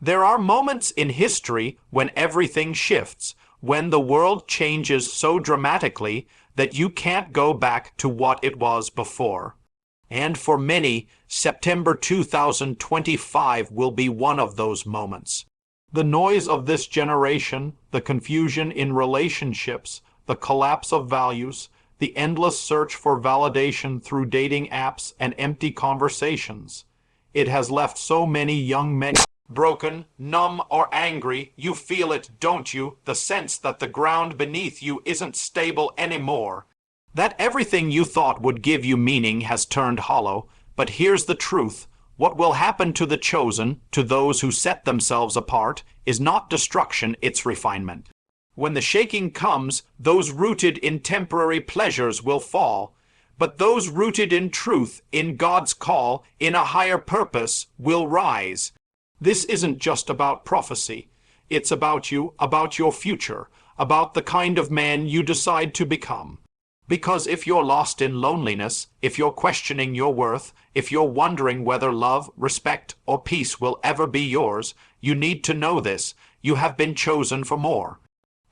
There are moments in history when everything shifts, when the world changes so dramatically that you can't go back to what it was before. And for many, September 2025 will be one of those moments. The noise of this generation, the confusion in relationships, the collapse of values, the endless search for validation through dating apps and empty conversations. It has left so many young men broken, numb, or angry. You feel it, don't you? The sense that the ground beneath you isn't stable anymore. That everything you thought would give you meaning has turned hollow. But here's the truth. What will happen to the chosen, to those who set themselves apart, is not destruction, it's refinement. When the shaking comes, those rooted in temporary pleasures will fall. But those rooted in truth, in God's call, in a higher purpose, will rise. This isn't just about prophecy. It's about you, about your future, about the kind of man you decide to become. Because if you're lost in loneliness, if you're questioning your worth, if you're wondering whether love, respect, or peace will ever be yours, you need to know this. You have been chosen for more.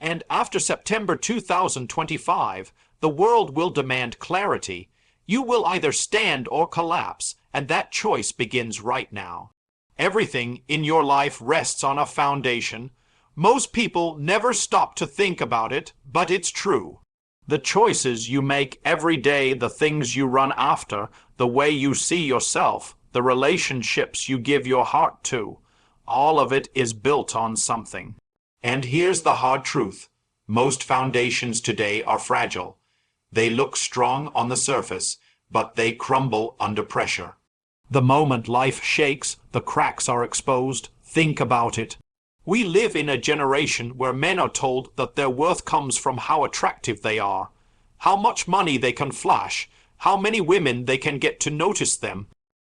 And after September 2025, the world will demand clarity. You will either stand or collapse, and that choice begins right now. Everything in your life rests on a foundation. Most people never stop to think about it, but it's true. The choices you make every day, the things you run after, the way you see yourself, the relationships you give your heart to, all of it is built on something. And here's the hard truth. Most foundations today are fragile. They look strong on the surface, but they crumble under pressure. The moment life shakes, the cracks are exposed. Think about it. We live in a generation where men are told that their worth comes from how attractive they are, how much money they can flash, how many women they can get to notice them.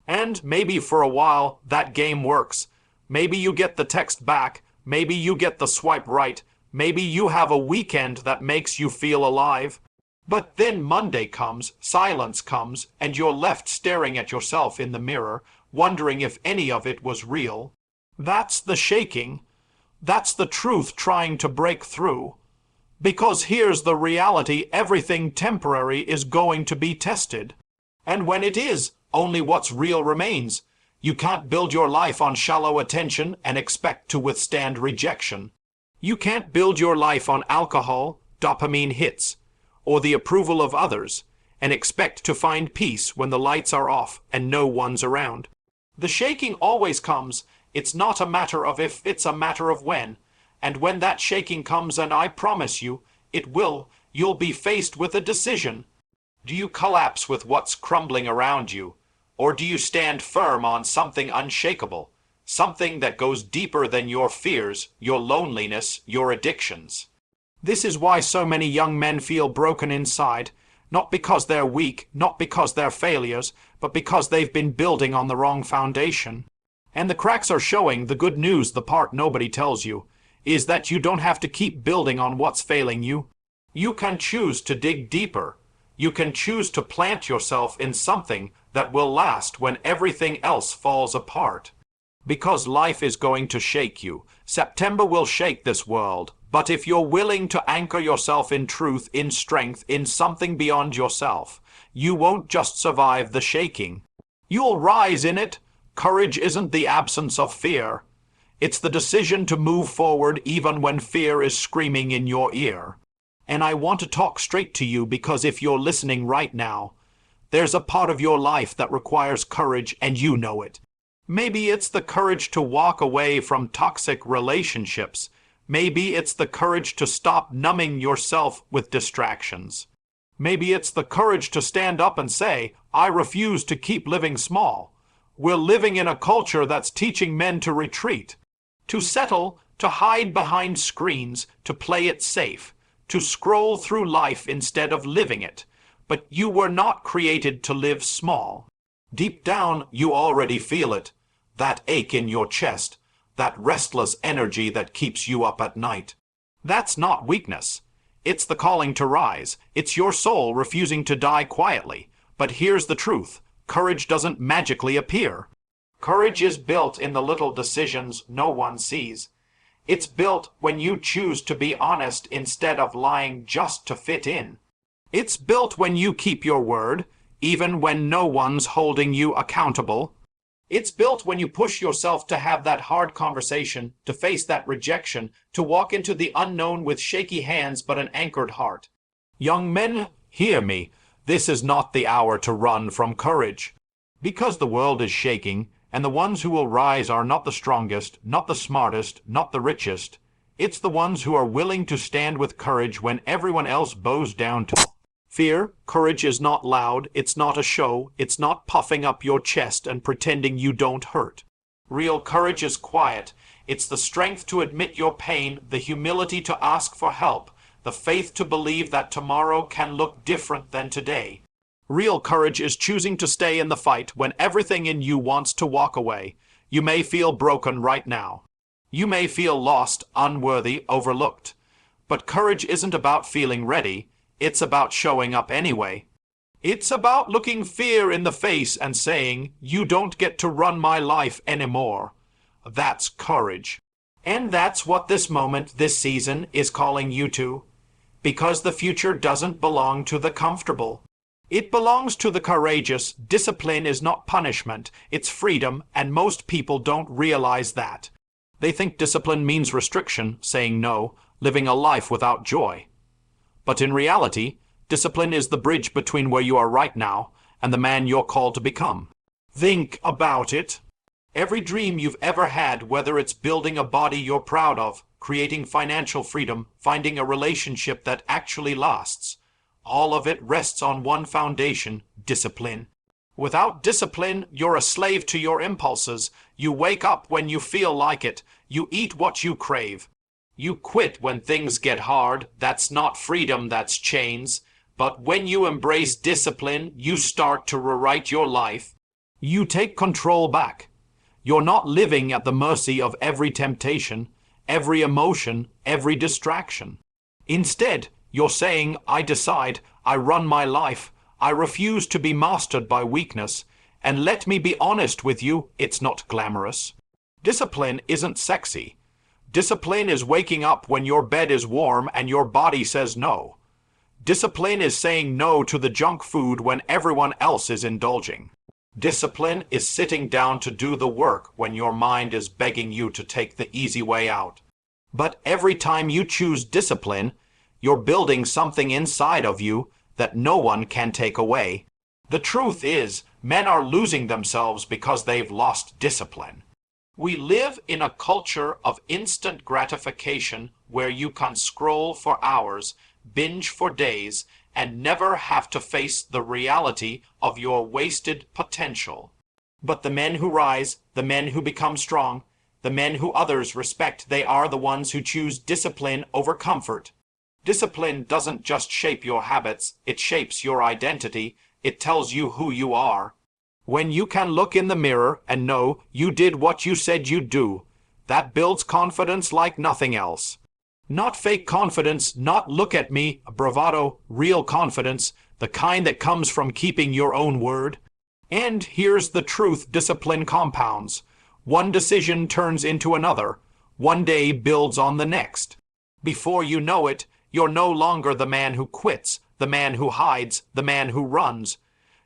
And maybe for a while that game works. Maybe you get the text back, maybe you get the swipe right, maybe you have a weekend that makes you feel alive. But then Monday comes, silence comes, and you're left staring at yourself in the mirror, wondering if any of it was real. That's the shaking. That's the truth trying to break through. Because here's the reality, everything temporary is going to be tested. And when it is, only what's real remains. You can't build your life on shallow attention and expect to withstand rejection. You can't build your life on alcohol, dopamine hits, or the approval of others, and expect to find peace when the lights are off and no one's around. The shaking always comes. It's not a matter of if, it's a matter of when. And when that shaking comes, and I promise you, it will, you'll be faced with a decision. Do you collapse with what's crumbling around you? Or do you stand firm on something unshakable? Something that goes deeper than your fears, your loneliness, your addictions? This is why so many young men feel broken inside, not because they're weak, not because they're failures, but because they've been building on the wrong foundation. And the cracks are showing. The good news, the part nobody tells you, is that you don't have to keep building on what's failing you. You can choose to dig deeper. You can choose to plant yourself in something that will last when everything else falls apart. Because life is going to shake you. September will shake this world. But if you're willing to anchor yourself in truth, in strength, in something beyond yourself, you won't just survive the shaking. You'll rise in it. Courage isn't the absence of fear. It's the decision to move forward even when fear is screaming in your ear. And I want to talk straight to you because if you're listening right now, there's a part of your life that requires courage and you know it. Maybe it's the courage to walk away from toxic relationships. Maybe it's the courage to stop numbing yourself with distractions. Maybe it's the courage to stand up and say, I refuse to keep living small. We're living in a culture that's teaching men to retreat, to settle, to hide behind screens, to play it safe, to scroll through life instead of living it. But you were not created to live small. Deep down, you already feel it, that ache in your chest, that restless energy that keeps you up at night. That's not weakness. It's the calling to rise. It's your soul refusing to die quietly. But here's the truth. Courage doesn't magically appear. Courage is built in the little decisions no one sees. It's built when you choose to be honest instead of lying just to fit in. It's built when you keep your word, even when no one's holding you accountable. It's built when you push yourself to have that hard conversation, to face that rejection, to walk into the unknown with shaky hands but an anchored heart. Young men, hear me. This is not the hour to run from courage. Because the world is shaking, and the ones who will rise are not the strongest, not the smartest, not the richest. It's the ones who are willing to stand with courage when everyone else bows down to fear. Courage is not loud, it's not a show, it's not puffing up your chest and pretending you don't hurt. Real courage is quiet. It's the strength to admit your pain, the humility to ask for help, the faith to believe that tomorrow can look different than today. Real courage is choosing to stay in the fight when everything in you wants to walk away. You may feel broken right now. You may feel lost, unworthy, overlooked. But courage isn't about feeling ready. It's about showing up anyway. It's about looking fear in the face and saying, "You don't get to run my life anymore." That's courage. And that's what this moment, this season, is calling you to. Because the future doesn't belong to the comfortable. It belongs to the courageous. Discipline is not punishment, it's freedom, and most people don't realize that. They think discipline means restriction, saying no, living a life without joy. But in reality, discipline is the bridge between where you are right now and the man you're called to become. Think about it. Every dream you've ever had, whether it's building a body you're proud of, creating financial freedom, finding a relationship that actually lasts, all of it rests on one foundation: discipline. Without discipline, you're a slave to your impulses. You wake up when you feel like it. You eat what you crave. You quit when things get hard. That's not freedom, that's chains. But when you embrace discipline, you start to rewrite your life. You take control back. You're not living at the mercy of every temptation, every emotion, every distraction. Instead, you're saying, "I decide, I run my life, I refuse to be mastered by weakness, and let me be honest with you, it's not glamorous." Discipline isn't sexy. Discipline is waking up when your bed is warm and your body says no. Discipline is saying no to the junk food when everyone else is indulging. Discipline is sitting down to do the work when your mind is begging you to take the easy way out. But every time you choose discipline, you're building something inside of you that no one can take away. The truth is, men are losing themselves because they've lost discipline. We live in a culture of instant gratification where you can scroll for hours, binge for days, and never have to face the reality of your wasted potential. But the men who rise, the men who become strong, the men who others respect, they are the ones who choose discipline over comfort. Discipline doesn't just shape your habits, it shapes your identity. It tells you who you are. When you can look in the mirror and know you did what you said you'd do, that builds confidence like nothing else. Not fake confidence, not look at me, bravado, real confidence, the kind that comes from keeping your own word. And here's the truth: discipline compounds. One decision turns into another. One day builds on the next. Before you know it, you're no longer the man who quits, the man who hides, the man who runs.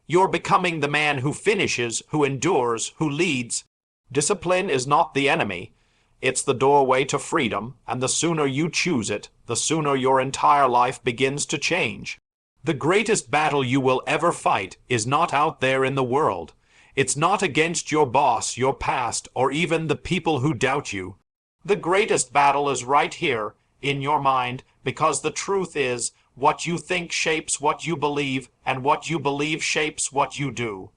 You're becoming the man who finishes, who endures, who leads. Discipline is not the enemy. It's the doorway to freedom, and the sooner you choose it, the sooner your entire life begins to change. The greatest battle you will ever fight is not out there in the world. It's not against your boss, your past, or even the people who doubt you. The greatest battle is right here, in your mind, because the truth is, what you think shapes what you believe, and what you believe shapes what you do.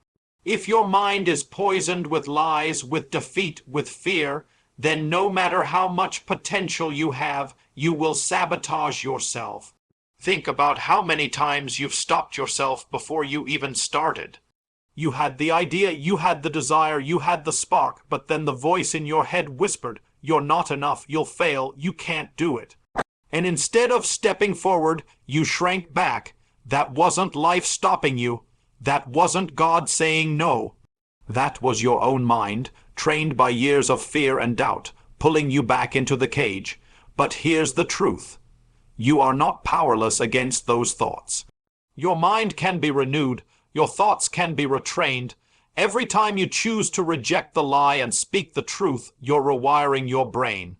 If your mind is poisoned with lies, with defeat, with fear, then no matter how much potential you have, you will sabotage yourself. Think about how many times you've stopped yourself before you even started. You had the idea, you had the desire, you had the spark, but then the voice in your head whispered, "You're not enough, you'll fail, you can't do it." And instead of stepping forward, you shrank back. That wasn't life stopping you. That wasn't God saying no. That was your own mind, trained by years of fear and doubt, pulling you back into the cage. But here's the truth. You are not powerless against those thoughts. Your mind can be renewed. Your thoughts can be retrained. Every time you choose to reject the lie and speak the truth, you're rewiring your brain.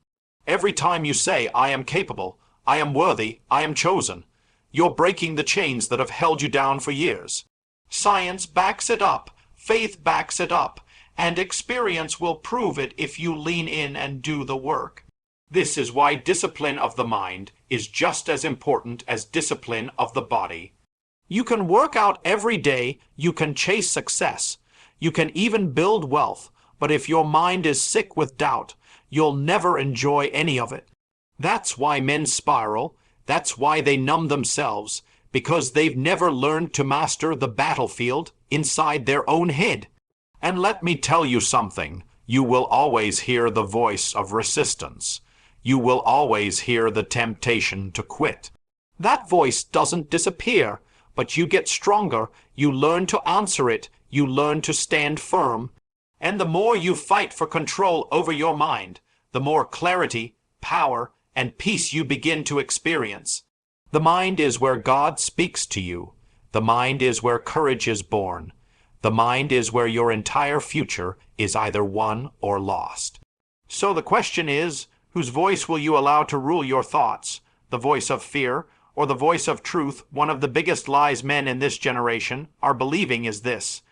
Every time you say, I am capable, I am worthy, I am chosen, you're breaking the chains that have held you down for years. Science backs it up, faith backs it up, and experience will prove it if you lean in and do the work. This is why discipline of the mind is just as important as discipline of the body. You can work out every day, you can chase success, you can even build wealth, but if your mind is sick with doubt, you'll never enjoy any of it. That's why men spiral, that's why they numb themselves, because they've never learned to master the battlefield inside their own head. And let me tell you something, you will always hear the voice of resistance. You will always hear the temptation to quit. That voice doesn't disappear, but you get stronger, you learn to answer it, you learn to stand firm. And the more you fight for control over your mind, the more clarity, power, and peace you begin to experience. The mind is where God speaks to you. The mind is where courage is born. The mind is where your entire future is either won or lost. So the question is, whose voice will you allow to rule your thoughts? The voice of fear or the voice of truth? One of the biggest lies men in this generation are believing is this: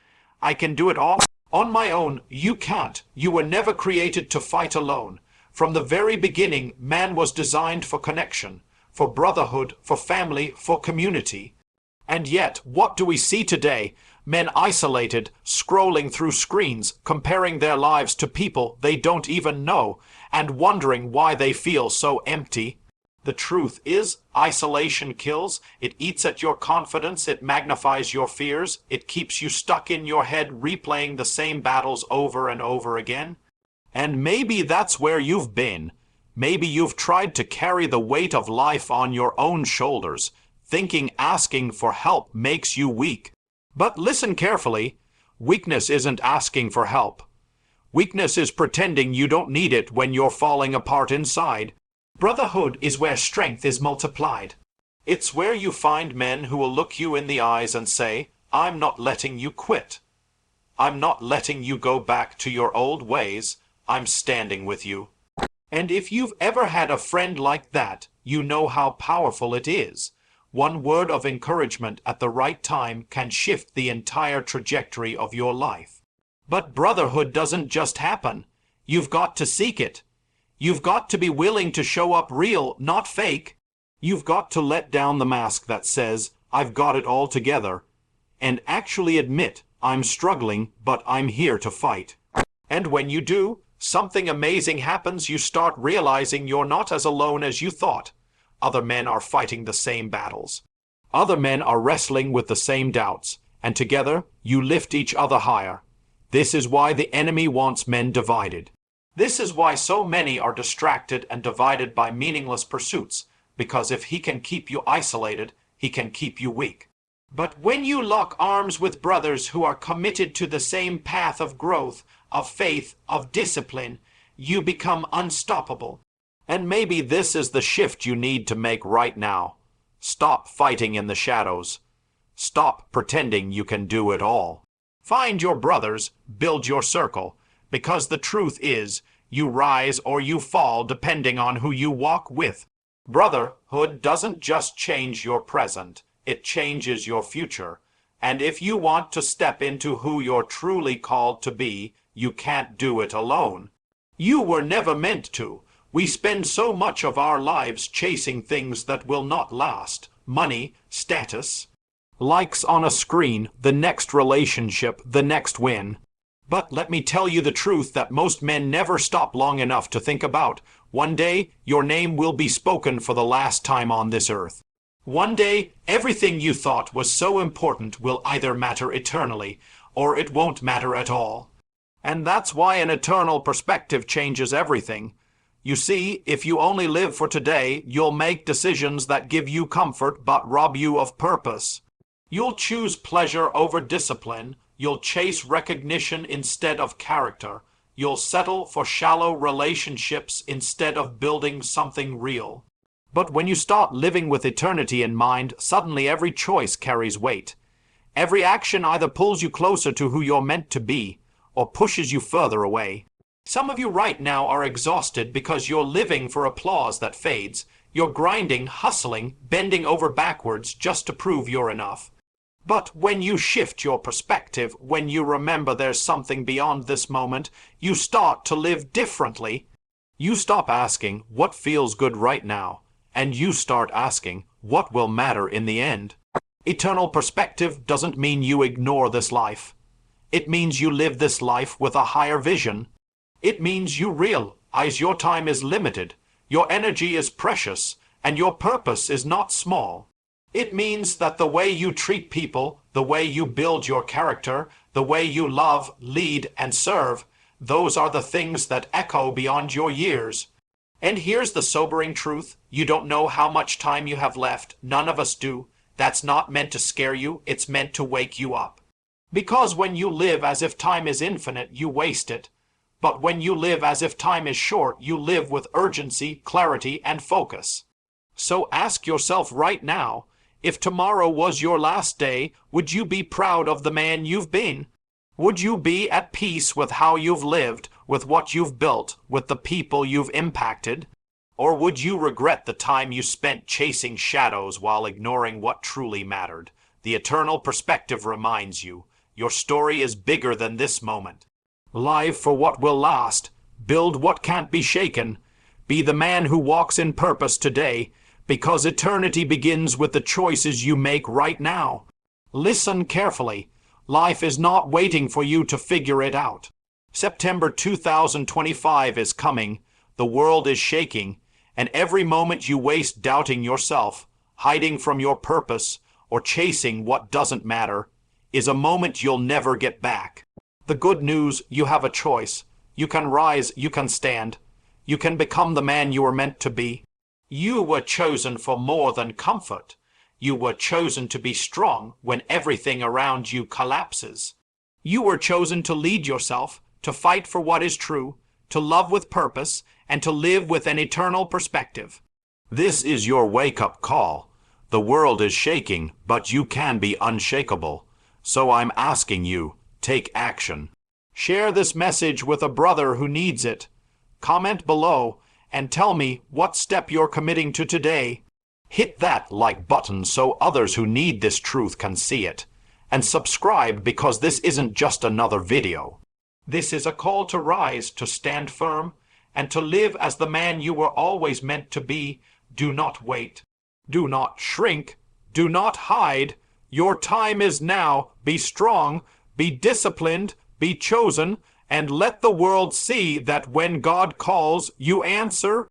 I can do it all on my own. You can't. You were never created to fight alone. From the very beginning, man was designed for connection, for brotherhood, for family, for community. And yet, what do we see today? Men isolated, scrolling through screens, comparing their lives to people they don't even know, and wondering why they feel so empty. The truth is, isolation kills. It eats at your confidence, it magnifies your fears, it keeps you stuck in your head replaying the same battles over and over again. And maybe that's where you've been. Maybe you've tried to carry the weight of life on your own shoulders, thinking asking for help makes you weak. But listen carefully. Weakness isn't asking for help. Weakness is pretending you don't need it when you're falling apart inside. Brotherhood is where strength is multiplied. It's where you find men who will look you in the eyes and say, I'm not letting you quit. I'm not letting you go back to your old ways. I'm standing with you. And if you've ever had a friend like that, you know how powerful it is. One word of encouragement at the right time can shift the entire trajectory of your life. But brotherhood doesn't just happen. You've got to seek it. You've got to be willing to show up real, not fake. You've got to let down the mask that says, I've got it all together, and actually admit, I'm struggling, but I'm here to fight. And when you do, something amazing happens. You start realizing you're not as alone as you thought. Other men are fighting the same battles. Other men are wrestling with the same doubts, and together you lift each other higher. This is why the enemy wants men divided. This is why so many are distracted and divided by meaningless pursuits, because if he can keep you isolated, he can keep you weak. But when you lock arms with brothers who are committed to the same path of growth, of faith, of discipline, you become unstoppable. And maybe this is the shift you need to make right now. Stop fighting in the shadows. Stop pretending you can do it all. Find your brothers, build your circle, because the truth is, you rise or you fall depending on who you walk with. Brotherhood doesn't just change your present, it changes your future. And if you want to step into who you're truly called to be, you can't do it alone. You were never meant to. We spend so much of our lives chasing things that will not last. Money, status, likes on a screen, the next relationship, the next win. But let me tell you the truth that most men never stop long enough to think about. One day, your name will be spoken for the last time on this earth. One day, everything you thought was so important will either matter eternally, or it won't matter at all. And that's why an eternal perspective changes everything. You see, if you only live for today, you'll make decisions that give you comfort but rob you of purpose. You'll choose pleasure over discipline, You'll chase recognition instead of character. You'll settle for shallow relationships instead of building something real. But when you start living with eternity in mind, suddenly every choice carries weight. Every action either pulls you closer to who you're meant to be, or pushes you further away. Some of you right now are exhausted because you're living for applause that fades. You're grinding, hustling, bending over backwards just to prove you're enough. But when you shift your perspective, when you remember there's something beyond this moment, you start to live differently. You stop asking, what feels good right now? And you start asking, what will matter in the end? Eternal perspective doesn't mean you ignore this life. It means you live this life with a higher vision. It means you realize your time is limited, your energy is precious, and your purpose is not small. It means that the way you treat people, the way you build your character, the way you love, lead, and serve, those are the things that echo beyond your years. And here's the sobering truth. You don't know how much time you have left. None of us do. That's not meant to scare you. It's meant to wake you up. Because when you live as if time is infinite, you waste it. But when you live as if time is short, you live with urgency, clarity, and focus. So ask yourself right now, if tomorrow was your last day, would you be proud of the man you've been? Would you be at peace with how you've lived, with what you've built, with the people you've impacted? Or would you regret the time you spent chasing shadows while ignoring what truly mattered? The eternal perspective reminds you, your story is bigger than this moment. Live for what will last. Build what can't be shaken. Be the man who walks in purpose today, because eternity begins with the choices you make right now. Listen carefully. Life is not waiting for you to figure it out. September 2025 is coming. The world is shaking, and every moment you waste doubting yourself, hiding from your purpose, or chasing what doesn't matter, is a moment you'll never get back. The good news, you have a choice. You can rise, you can stand. You can become the man you were meant to be. You were chosen for more than comfort. You were chosen to be strong when everything around you collapses. You were chosen to lead yourself, to fight for what is true, to love with purpose, and to live with an eternal perspective. This is your wake-up call. The world is shaking, but you can be unshakable. So I'm asking you, take action. Share this message with a brother who needs it. Comment below and tell me what step you're committing to today. Hit that like button so others who need this truth can see it. And subscribe because this isn't just another video. This is a call to rise, to stand firm, and to live as the man you were always meant to be. Do not wait. Do not shrink. Do not hide. Your time is now. Be strong. Be disciplined. Be chosen. And let the world see that when God calls, you answer